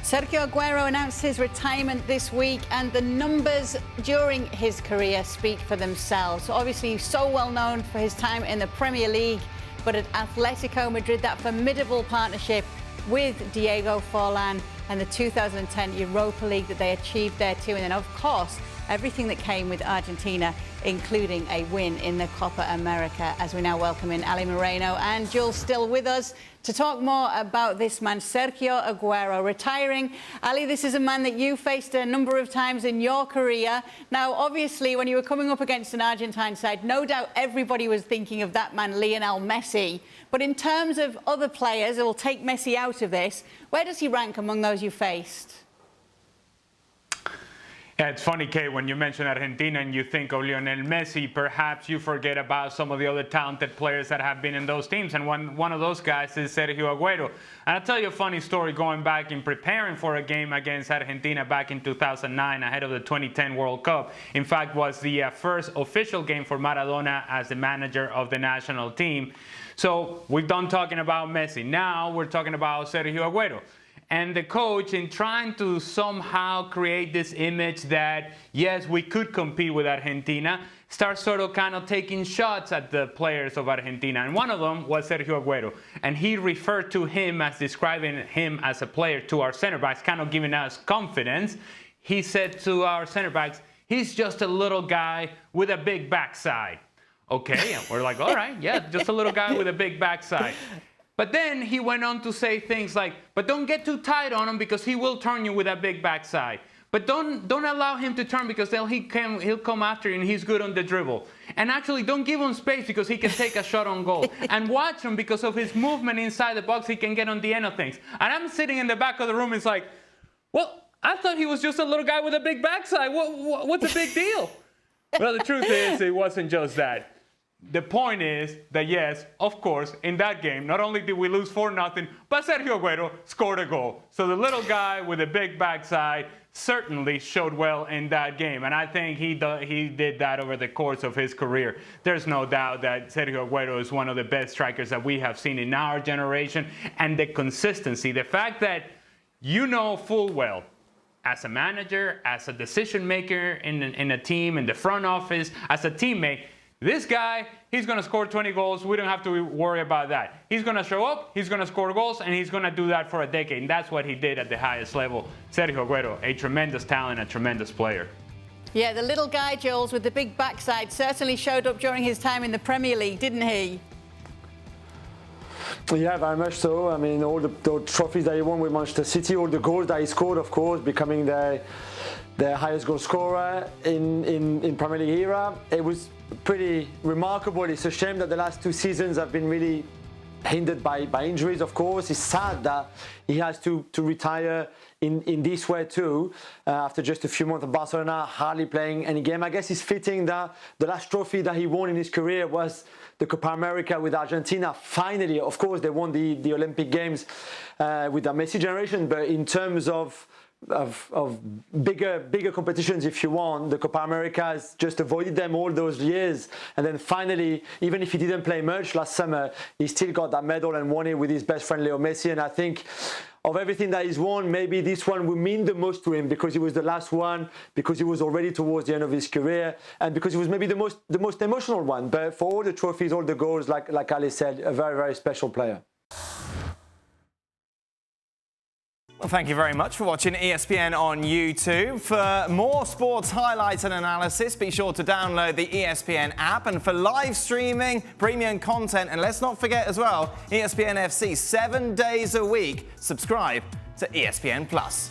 Sergio Aguero announced his retirement this week, and the numbers during his career speak for themselves. So obviously, he's so well known for his time in the Premier League, but at Atletico Madrid, that formidable partnership with Diego Forlan and the 2010 Europa League that they achieved there too. And then, of course, everything that came with Argentina, including a win in the Copa America. As we now welcome in Ale Moreno and Jules still with us to talk more about this man, Sergio Aguero, retiring. Ali, this is a man that you faced a number of times in your career. Now, obviously, when you were coming up against an Argentine side, no doubt everybody was thinking of that man, Lionel Messi. But in terms of other players, we'll take Messi out of this, where does he rank among those you faced? Yeah, it's funny, Kate, when you mention Argentina and you think of Lionel Messi, perhaps you forget about some of the other talented players that have been in those teams. And one of those guys is Sergio Aguero. And I'll tell you a funny story going back in preparing for a game against Argentina back in 2009 ahead of the 2010 World Cup. In fact, was the first official game for Maradona as the manager of the national team. So we're done talking about Messi. Now we're talking about Sergio Aguero. And the coach, in trying to somehow create this image that, yes, we could compete with Argentina, starts sort of kind of taking shots at the players of Argentina. And one of them was Sergio Aguero. And he referred to him as describing him as a player to our center backs, kind of giving us confidence. He said to our center backs, he's just a little guy with a big backside. Okay, and we're like, all right, yeah, just a little guy with a big backside. But then he went on to say things like, but don't get too tight on him because he will turn you with a big backside. But don't allow him to turn because he'll come after you and he's good on the dribble. And actually, don't give him space because he can take a shot on goal. And watch him because of his movement inside the box, he can get on the end of things. And I'm sitting in the back of the room, it's like, well, I thought he was just a little guy with a big backside. What's the big deal? Well, the truth is, it wasn't just that. The point is that, yes, of course, in that game, not only did we lose 4-0, but Sergio Aguero scored a goal. So the little guy with a big backside certainly showed well in that game. And I think he did that over the course of his career. There's no doubt that Sergio Aguero is one of the best strikers that we have seen in our generation. And the consistency, the fact that you know full well, as a manager, as a decision maker in a team, in the front office, as a teammate, this guy, he's going to score 20 goals. We don't have to worry about that. He's going to show up, he's going to score goals, and he's going to do that for a decade. And that's what he did at the highest level. Sergio Aguero, a tremendous talent, a tremendous player. Yeah, the little guy, Jules, with the big backside certainly showed up during his time in the Premier League, didn't he? Yeah, very much so. I mean, all the trophies that he won with Manchester City, all the goals that he scored, of course, becoming the highest goal scorer in Premier League era. It was pretty remarkable. It's a shame that the last 2 seasons have been really hindered by injuries, of course. It's sad that he has to retire in this way too, after just a few months of Barcelona, hardly playing any game. I guess it's fitting that the last trophy that he won in his career was the Copa America with Argentina. Finally, of course, they won the Olympic Games with the Messi generation, but in terms of bigger competitions, if you want, the Copa America has just avoided them all those years. And then finally, even if he didn't play much last summer, he still got that medal and won it with his best friend Leo Messi. And I think of everything that he's won, maybe this one will mean the most to him because it was the last one, because he was already towards the end of his career, and because it was maybe the most emotional one. But for all the trophies, all the goals, like Ali said, a very, very special player. Well, thank you very much for watching ESPN on YouTube. For more sports highlights and analysis, be sure to download the ESPN app. And for live streaming, premium content, and let's not forget as well, ESPN FC 7 days a week. Subscribe to ESPN+.